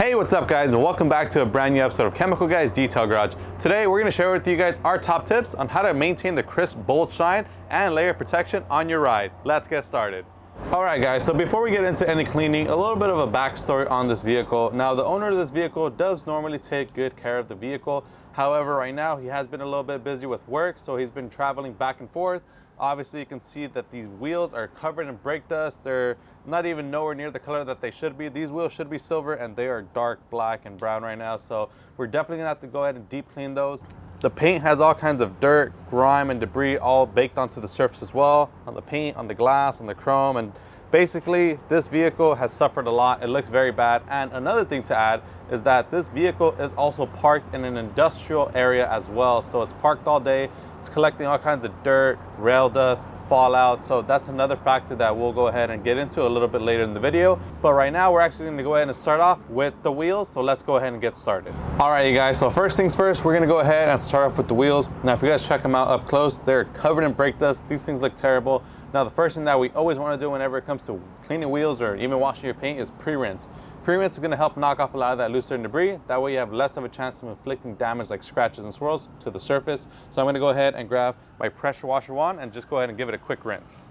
Hey, what's up guys, and welcome back to a brand new episode of Chemical Guys Detail Garage. Today we're going to share with you guys our top tips on how to maintain the crisp, bold shine and layer protection on your ride. Let's get started. Alright guys, so before we get into any cleaning, a little bit of a backstory on this vehicle. Now the owner of this vehicle does normally take good care of the vehicle. However, right now he has been a little bit busy with work, so he's been traveling back and forth. Obviously you can see that these wheels are covered in brake dust. They're not even nowhere near the color that they should be. These wheels should be silver and they are dark black and brown right now. So we're definitely gonna have to go ahead and deep clean those. The paint has all kinds of dirt, grime, and debris all baked onto the surface as well, on the paint, on the glass, on the chrome, and basically this vehicle has suffered a lot. It looks very bad. And another thing to add is that this vehicle is also parked in an industrial area as well. So it's parked all day. It's collecting all kinds of dirt, rail dust, fallout. So that's another factor that we'll go ahead and get into a little bit later in the video. But right now we're actually going to go ahead and start off with the wheels. So let's go ahead and get started. All right, you guys. So first things first, we're going to go ahead and start off with the wheels. Now, if you guys check them out up close, they're covered in brake dust. These things look terrible. Now, the first thing that we always want to do whenever it comes to cleaning wheels or even washing your paint is pre-rinse. Pre-rinse is going to help knock off a lot of that loose dirt and debris. That way you have less of a chance of inflicting damage like scratches and swirls to the surface. So I'm going to go ahead and grab my pressure washer wand and just go ahead and give it a quick rinse.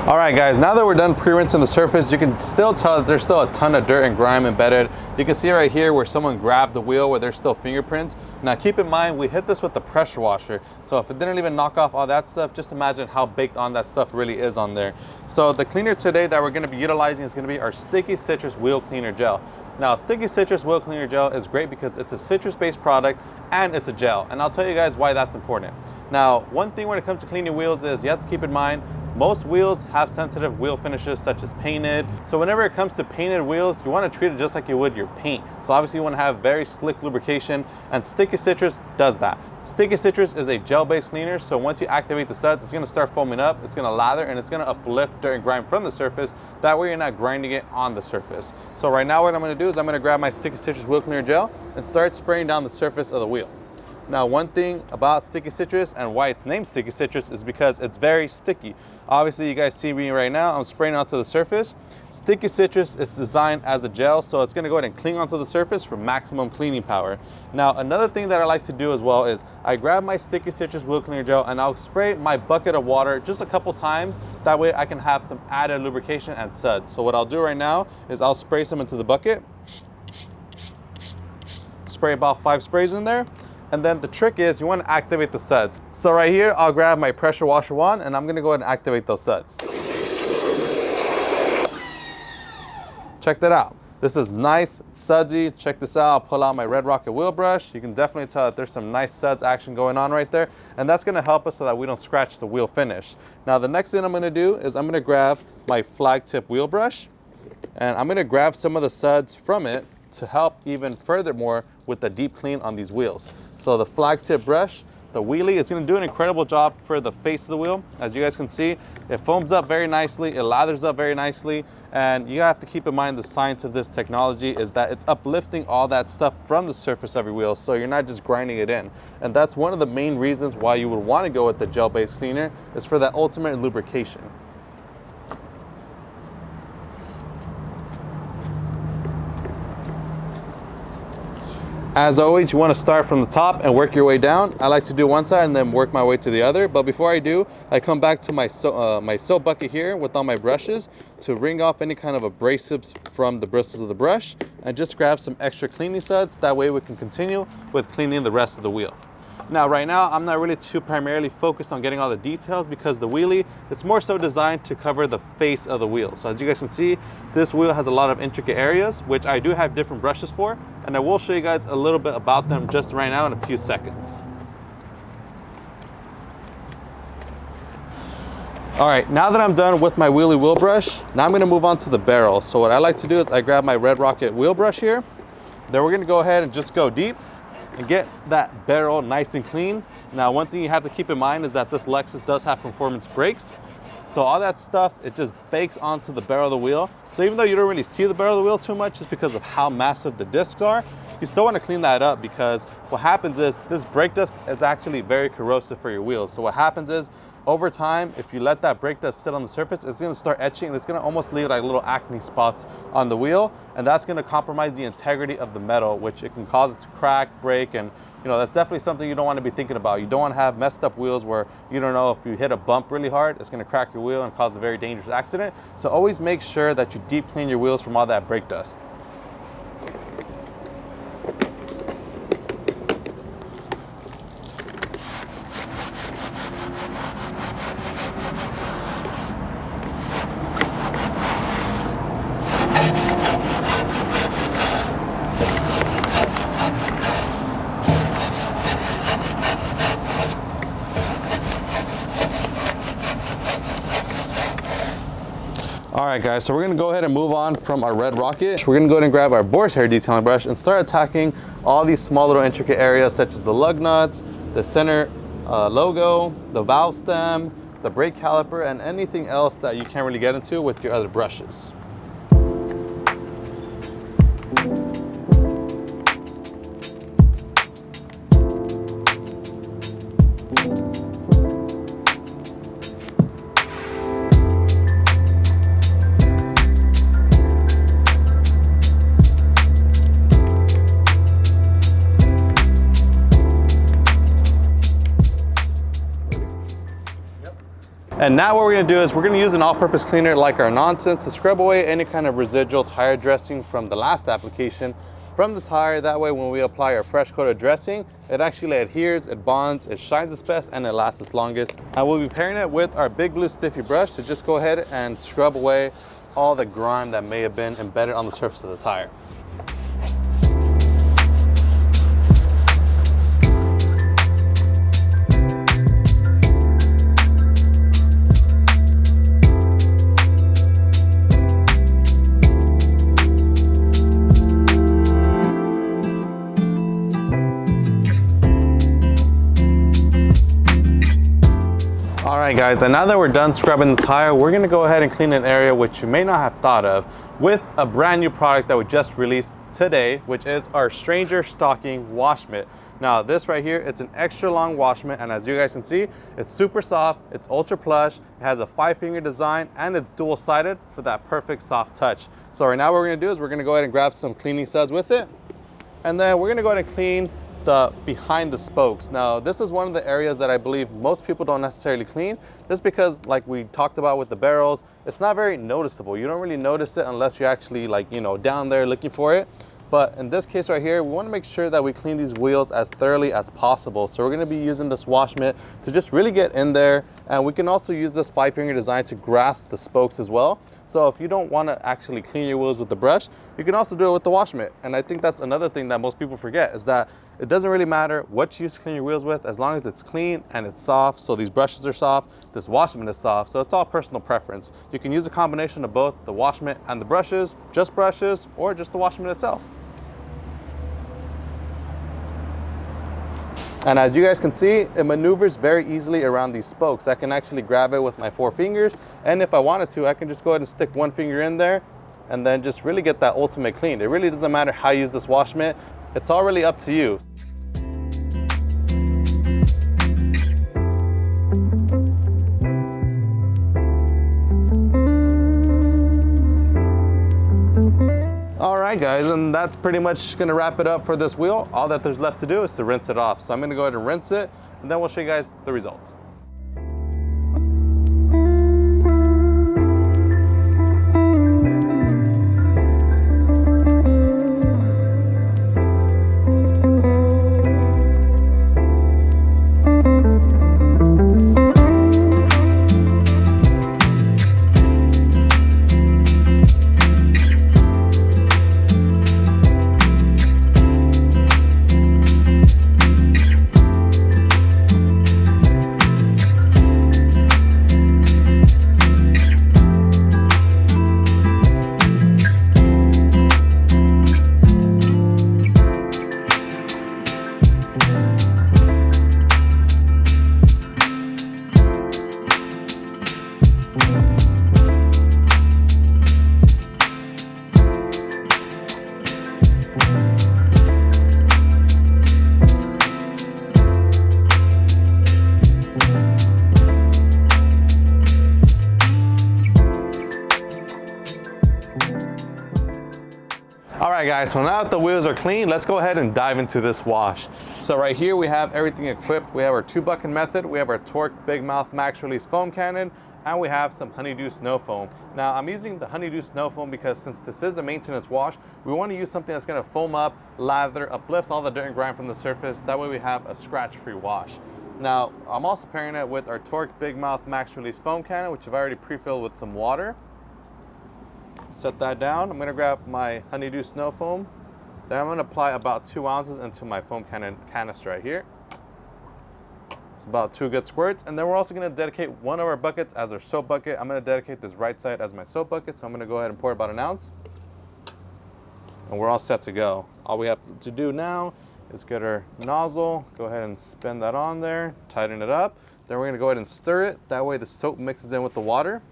Alright guys, now that we're done pre-rinsing the surface, you can still tell that there's still a ton of dirt and grime embedded. You can see right here where someone grabbed the wheel where there's still fingerprints. Now keep in mind, we hit this with the pressure washer. So if it didn't even knock off all that stuff, just imagine how baked on that stuff really is on there. So the cleaner today that we're going to be utilizing is going to be our Sticky Citrus Wheel Cleaner Gel. Now Sticky Citrus Wheel Cleaner Gel is great because it's a citrus-based product and it's a gel. And I'll tell you guys why that's important. Now, one thing when it comes to cleaning wheels is you have to keep in mind, most wheels have sensitive wheel finishes such as painted. So whenever it comes to painted wheels, you want to treat it just like you would your paint. So obviously you want to have very slick lubrication, and Sticky Citrus does that. Sticky Citrus is a gel-based cleaner, so once you activate the suds, it's going to start foaming up, it's going to lather, and it's going to uplift dirt and grime from the surface. That way you're not grinding it on the surface. So right now what I'm going to do is I'm going to grab my Sticky Citrus Wheel Cleaner Gel and start spraying down the surface of the wheel. Now, one thing about Sticky Citrus and why it's named Sticky Citrus is because it's very sticky. Obviously, you guys see me right now, I'm spraying onto the surface. Sticky Citrus is designed as a gel, so it's gonna go ahead and cling onto the surface for maximum cleaning power. Now, another thing that I like to do as well is I grab my Sticky Citrus Wheel Cleaner Gel and I'll spray my bucket of water just a couple times. That way I can have some added lubrication and suds. So what I'll do right now is I'll spray some into the bucket. Spray about 5 sprays in there. And then the trick is you want to activate the suds. So right here, I'll grab my pressure washer wand and I'm going to go ahead and activate those suds. Check that out. This is nice, it's sudsy. Check this out. I'll pull out my Red Rocket wheel brush. You can definitely tell that there's some nice suds action going on right there. And that's going to help us so that we don't scratch the wheel finish. Now the next thing I'm going to do is I'm going to grab my flag tip wheel brush and I'm going to grab some of the suds from it to help even furthermore with the deep clean on these wheels. So the flag tip brush, the wheelie, is going to do an incredible job for the face of the wheel. As you guys can see, it foams up very nicely, it lathers up very nicely, and you have to keep in mind the science of this technology is that it's uplifting all that stuff from the surface of your wheel, so you're not just grinding it in. And that's one of the main reasons why you would want to go with the gel-based cleaner, is for that ultimate lubrication. As always, you want to start from the top and work your way down. I like to do one side and then work my way to the other. But before I do, I come back to my soap bucket here with all my brushes to wring off any kind of abrasives from the bristles of the brush and just grab some extra cleaning suds. That way we can continue with cleaning the rest of the wheel. Now, right now, I'm not really too primarily focused on getting all the details because the wheelie, it's more so designed to cover the face of the wheel. So as you guys can see, this wheel has a lot of intricate areas, which I do have different brushes for, and I will show you guys a little bit about them just right now in a few seconds. All right, now that I'm done with my wheelie wheel brush, now I'm gonna move on to the barrel. So what I like to do is I grab my Red Rocket wheel brush here. Then we're gonna go ahead and just go deep and get that barrel nice and clean. Now, one thing you have to keep in mind is that this Lexus does have performance brakes. So all that stuff, it just bakes onto the barrel of the wheel. So even though you don't really see the barrel of the wheel too much, just because of how massive the discs are, you still want to clean that up, because what happens is this brake disc is actually very corrosive for your wheels. So what happens is, over time, if you let that brake disc sit on the surface, it's going to start etching, and it's going to almost leave like little acne spots on the wheel, and that's going to compromise the integrity of the metal, which it can cause it to crack, break, and that's definitely something you don't want to be thinking about. You don't want to have messed up wheels where you don't know if you hit a bump really hard, it's going to crack your wheel and cause a very dangerous accident. So always make sure that you deep clean your wheels from all that brake dust. All right guys, so we're gonna go ahead and move on from our red rocket. We're gonna go ahead and grab our boar's hair detailing brush and start attacking all these small little intricate areas, such as the lug nuts, the center logo, the valve stem, the brake caliper, and anything else that you can't really get into with your other brushes. And now what we're gonna do is we're gonna use an all-purpose cleaner like our nonsense to scrub away any kind of residual tire dressing from the last application from the tire. That way when we apply our fresh coat of dressing, it actually adheres, it bonds, it shines its best, and it lasts its longest. And we'll be pairing it with our big blue stiffy brush to just go ahead and scrub away all the grime that may have been embedded on the surface of the tire. All right guys, and now that we're done scrubbing the tire, we're gonna go ahead and clean an area which you may not have thought of with a brand new product that we just released today, which is our Stranger Stocking Wash Mitt. Now this right here, it's an extra long wash mitt, and as you guys can see, it's super soft, it's ultra plush, it has a 5-finger design, and it's dual-sided for that perfect soft touch. So right now what we're gonna do is we're gonna go ahead and grab some cleaning suds with it, and then we're gonna go ahead and clean the behind the spokes. Now this is one of the areas that I believe most people don't necessarily clean, just because, like we talked about with the barrels, it's not very noticeable. You don't really notice it unless you're actually down there looking for it. But in this case right here, we want to make sure that we clean these wheels as thoroughly as possible. So we're going to be using this wash mitt to just really get in there, and we can also use this 5-finger design to grasp the spokes as well. So if you don't want to actually clean your wheels with the brush, you can also do it with the wash mitt. And I think that's another thing that most people forget, is that it doesn't really matter what you use to clean your wheels with, as long as it's clean and it's soft. So these brushes are soft, this wash mitt is soft, so it's all personal preference. You can use a combination of both the wash mitt and the brushes, or just the wash mitt itself. And as you guys can see, it maneuvers very easily around these spokes. I can actually grab it with my 4 fingers, and if I wanted to, I can just go ahead and stick 1 finger in there and then just really get that ultimate clean. It really doesn't matter how you use this wash mitt. It's all really up to you. All right guys, and that's pretty much gonna wrap it up for this wheel. All that there's left to do is to rinse it off. So I'm gonna go ahead and rinse it, and then we'll show you guys the results. right, guys, so now that the wheels are clean, let's go ahead and dive into this wash. So right here we have everything equipped. We have our 2-bucket method, we have our Torque Big Mouth Max Release Foam Cannon, and we have some Honeydew Snow Foam. Now I'm using the Honeydew Snow Foam because since this is a maintenance wash, we want to use something that's going to foam up, lather, uplift all the dirt and grime from the surface. That way we have a scratch-free wash. Now I'm also pairing it with our Torque Big Mouth Max Release Foam Cannon, which I've already pre-filled with some water. Set that down. I'm going to grab my Honeydew Snow Foam. Then I'm going to apply about 2 ounces into my foam canister right here. It's about 2 good squirts. And then we're also going to dedicate one of our buckets as our soap bucket. I'm going to dedicate this right side as my soap bucket. So I'm going to go ahead and pour about 1 ounce. And we're all set to go. All we have to do now is get our nozzle, go ahead and spin that on there, tighten it up. Then we're going to go ahead and stir it. That way the soap mixes in with the water.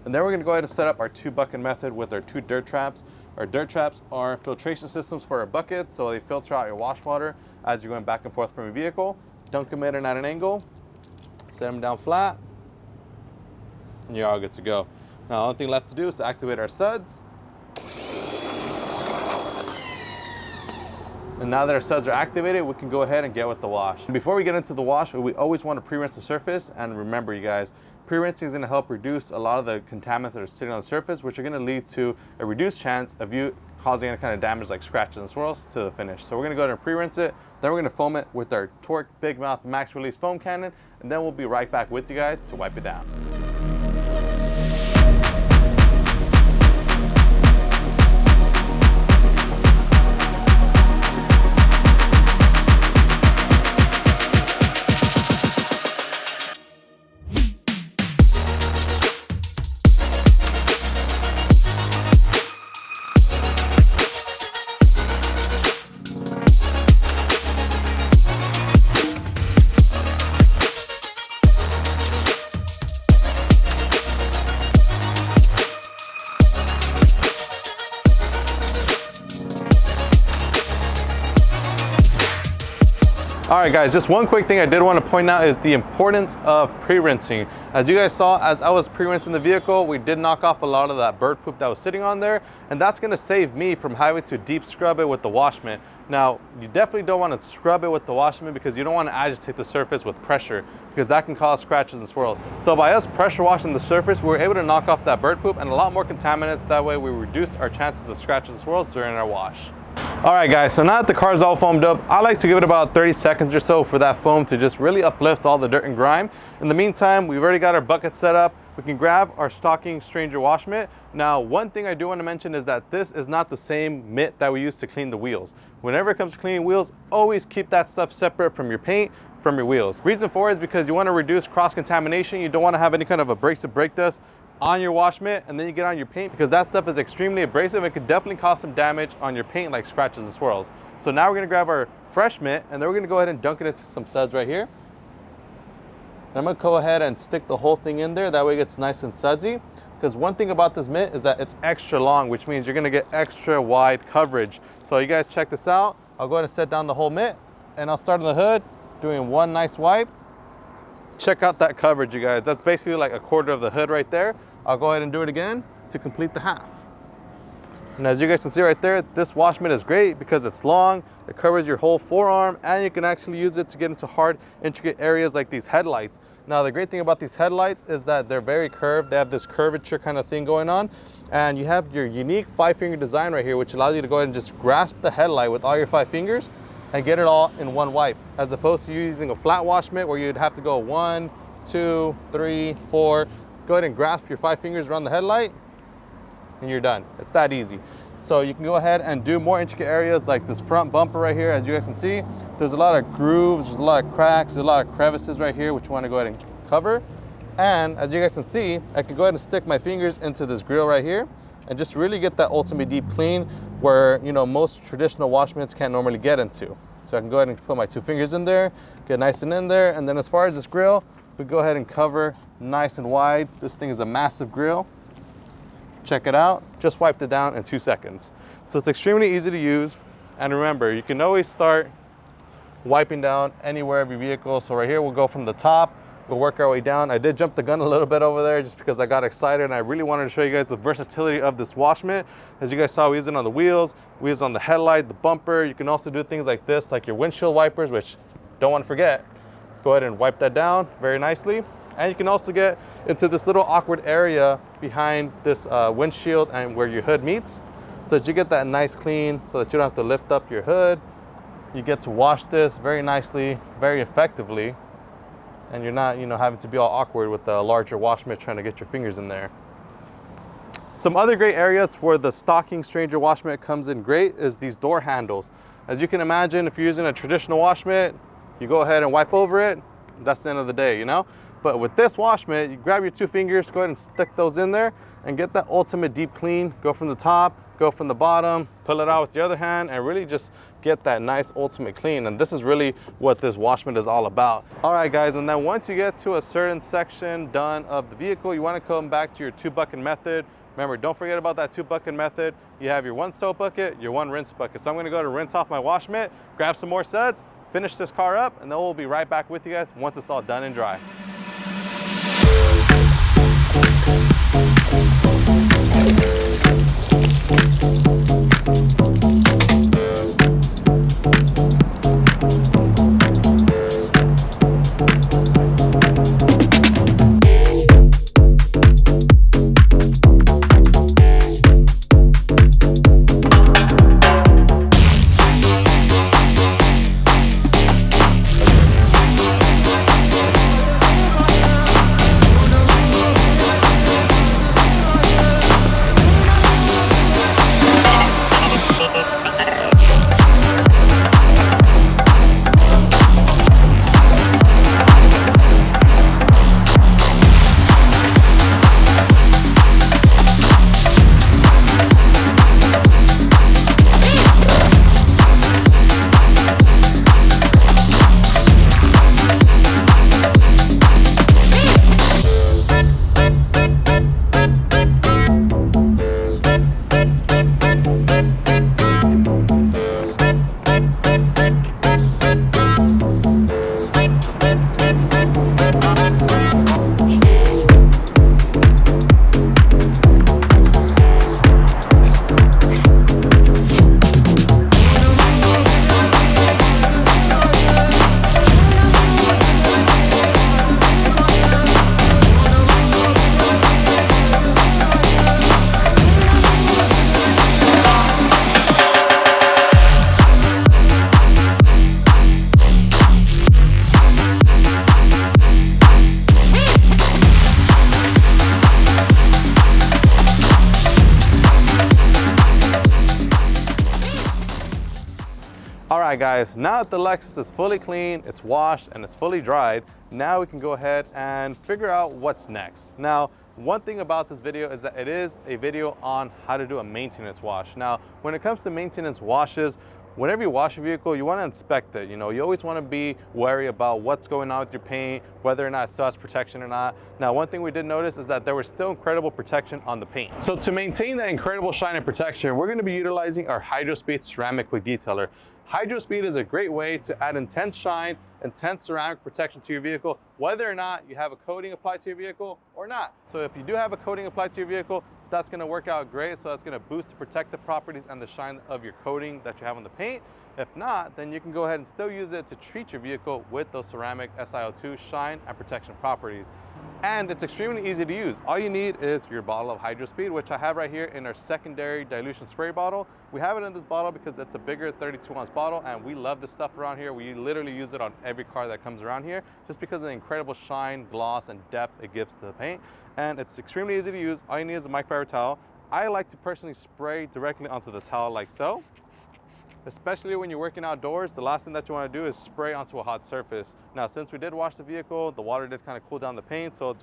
And then we're going to go ahead and set up our 2-bucket method with our 2 dirt traps. Our dirt traps are filtration systems for our buckets, so they filter out your wash water as you're going back and forth from your vehicle. Dunk them in at an angle, set them down flat, and you're all good to go. Now the only thing left to do is to activate our suds. And now that our suds are activated, we can go ahead and get with the wash. Before we get into the wash, we always want to pre-rinse the surface. And remember, you guys, pre-rinsing is going to help reduce a lot of the contaminants that are sitting on the surface, which are going to lead to a reduced chance of you causing any kind of damage like scratches and swirls to the finish. So we're going to go ahead and pre-rinse it. Then we're going to foam it with our Torque Big Mouth Max Release Foam Cannon. And then we'll be right back with you guys to wipe it down. All right, guys, just one quick thing I did want to point out is the importance of pre-rinsing. As you guys saw, as I was pre-rinsing the vehicle, we did knock off a lot of that bird poop that was sitting on there, and that's going to save me from having to deep scrub it with the wash mitt. Now, you definitely don't want to scrub it with the wash mitt because you don't want to agitate the surface with pressure, because that can cause scratches and swirls. So by us pressure washing the surface, we were able to knock off that bird poop and a lot more contaminants. That way we reduce our chances of scratches and swirls during our wash. All right, guys, so now that the car is all foamed up, I like to give it about 30 seconds or so for that foam to just really uplift all the dirt and grime. In the meantime, we've already got our bucket set up. We can grab our stocking Stranger wash mitt. Now, one thing I do want to mention is that this is not the same mitt that we use to clean the wheels. Whenever it comes to cleaning wheels, always keep that stuff separate from your paint, from your wheels. Reason for it is because you want to reduce cross-contamination. You don't want to have any kind of abrasive brake dust on your wash mitt and then you get on your paint, because that stuff is extremely abrasive. It could definitely cause some damage on your paint, like scratches and swirls. So now we're going to grab our fresh mitt and then we're going to go ahead and dunk it into some suds right here. And I'm going to go ahead and stick the whole thing in there. That way it gets nice and sudsy. Because one thing about this mitt is that it's extra long, which means you're going to get extra wide coverage. So you guys check this out. I'll go ahead and set down the whole mitt and I'll start on the hood doing one nice wipe. Check out that coverage, you guys. That's basically like a quarter of the hood right there. I'll go ahead and do it again to complete the half. And as you guys can see right there, this wash mitt is great because it's long, it covers your whole forearm, and you can actually use it to get into hard, intricate areas like these headlights. Now, the great thing about these headlights is that they're very curved. They have this curvature kind of thing going on, and you have your unique 5-finger design right here, which allows you to go ahead and just grasp the headlight with all your 5 fingers and get it all in one wipe, as opposed to using a flat wash mitt where you'd have to go 1, 2, 3, 4. Go ahead and grasp your 5 fingers around the headlight and you're done. It's that easy. So you can go ahead and do more intricate areas like this front bumper right here. As you guys can see, there's a lot of grooves, there's a lot of cracks, there's a lot of crevices right here, which you want to go ahead and cover. And as you guys can see, I can go ahead and stick my fingers into this grill right here and just really get that ultimate deep clean where, you know, most traditional wash mitts can't normally get into. So I can go ahead and put my 2 fingers in there, get nice and in there. And then as far as this grill, we go ahead and cover nice and wide. This thing is a massive grill. Check it out. Just wiped it down in 2 seconds. So it's extremely easy to use. And remember, you can always start wiping down anywhere of your vehicle. So right here, we'll go from the top. We'll work our way down. I did jump the gun a little bit over there just because I got excited and I really wanted to show you guys the versatility of this wash mitt. As you guys saw, we use it on the wheels, we use it on the headlight, the bumper. You can also do things like this, like your windshield wipers, which don't want to forget. Go ahead and wipe that down very nicely. And you can also get into this little awkward area behind this windshield and where your hood meets, so that you get that nice clean, so that you don't have to lift up your hood. You get to wash this very nicely, very effectively, and you're not, having to be all awkward with the larger wash mitt trying to get your fingers in there. Some other great areas where the stocking stranger wash mitt comes in great is these door handles. As you can imagine, if you're using a traditional wash mitt, you go ahead and wipe over it, that's the end of the day, But with this wash mitt, you grab your 2 fingers, go ahead and stick those in there and get that ultimate deep clean. Go from the top, go from the bottom, pull it out with the other hand, and really just get that nice ultimate clean. And this is really what this wash mitt is all about. All right, guys, and then once you get to a certain section done of the vehicle, you want to come back to your 2-bucket method. Remember, don't forget about that 2-bucket method. You have your 1 soap bucket, your 1 rinse bucket. So I'm going to go to rinse off my wash mitt, grab some more suds, finish this car up, and then we'll be right back with you guys once it's all done and dry. All right, guys, now that the Lexus is fully clean, it's washed, and it's fully dried, now we can go ahead and figure out what's next. Now, one thing about this video is that it is a video on how to do a maintenance wash. Now, when it comes to maintenance washes, whenever you wash a vehicle, you want to inspect it. You always want to be wary about what's going on with your paint, whether or not it still has protection or not. Now, one thing we did notice is that there was still incredible protection on the paint. So to maintain that incredible shine and protection, we're going to be utilizing our HydroSpeed ceramic quick detailer. HydroSpeed is a great way to add intense shine, intense ceramic protection to your vehicle, whether or not you have a coating applied to your vehicle or not. So if you do have a coating applied to your vehicle, that's going to work out great. So that's going to boost the protective properties and the shine of your coating that you have on the paint. If not, then you can go ahead and still use it to treat your vehicle with those ceramic SiO2 shine and protection properties. And it's extremely easy to use. All you need is your bottle of HydroSpeed, which I have right here in our secondary dilution spray bottle. We have it in this bottle because it's a bigger 32-ounce bottle, and we love this stuff around here. We literally use it on every car that comes around here just because of the incredible shine, gloss, and depth it gives to the paint. And it's extremely easy to use. All you need is a microfiber towel. I like to personally spray directly onto the towel like so. Especially when you're working outdoors, the last thing that you want to do is spray onto a hot surface. Now, since we did wash the vehicle, the water did kind of cool down the paint, so it's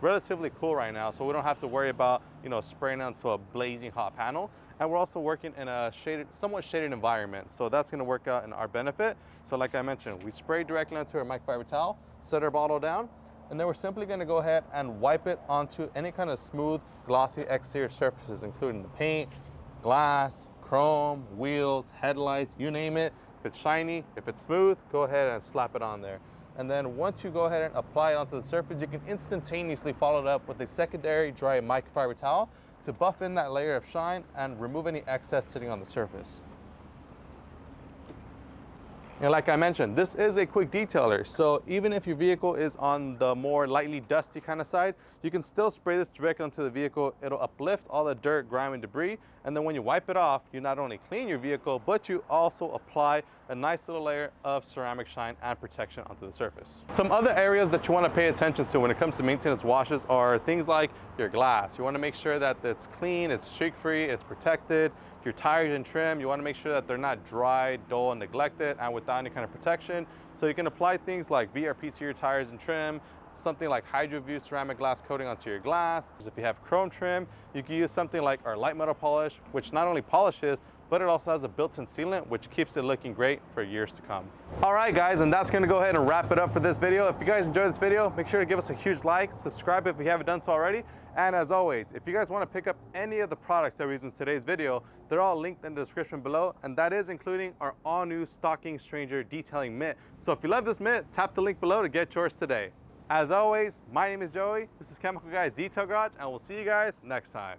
relatively cool right now, so we don't have to worry about, spraying onto a blazing hot panel. And we're also working in a somewhat shaded environment, so that's going to work out in our benefit. So like I mentioned, we spray directly onto our microfiber towel, set our bottle down, and then we're simply going to go ahead and wipe it onto any kind of smooth, glossy exterior surfaces, including the paint, glass, chrome, wheels, headlights, you name it. If it's shiny, if it's smooth, go ahead and slap it on there. And then once you go ahead and apply it onto the surface, you can instantaneously follow it up with a secondary dry microfiber towel to buff in that layer of shine and remove any excess sitting on the surface. And like I mentioned, this is a quick detailer. So even if your vehicle is on the more lightly dusty kind of side, you can still spray this directly onto the vehicle. It'll uplift all the dirt, grime, and debris. And then when you wipe it off, you not only clean your vehicle, but you also apply a nice little layer of ceramic shine and protection onto the surface. Some other areas that you want to pay attention to when it comes to maintenance washes are things like your glass. You want to make sure that it's clean, it's streak-free, it's protected. Your tires and trim, you want to make sure that they're not dry, dull, and neglected, and without any kind of protection. So you can apply things like VRP to your tires and trim, something like HydroView ceramic glass coating onto your glass. If you have chrome trim, you can use something like our light metal polish, which not only polishes, but it also has a built-in sealant, which keeps it looking great for years to come. All right, guys, and that's gonna go ahead and wrap it up for this video. If you guys enjoyed this video, make sure to give us a huge like, subscribe if you haven't done so already. And as always, if you guys wanna pick up any of the products that we use in today's video, they're all linked in the description below, and that is including our all-new Stalking Stranger detailing mitt. So if you love this mitt, tap the link below to get yours today. As always, my name is Joey, this is Chemical Guys Detail Garage, and we'll see you guys next time.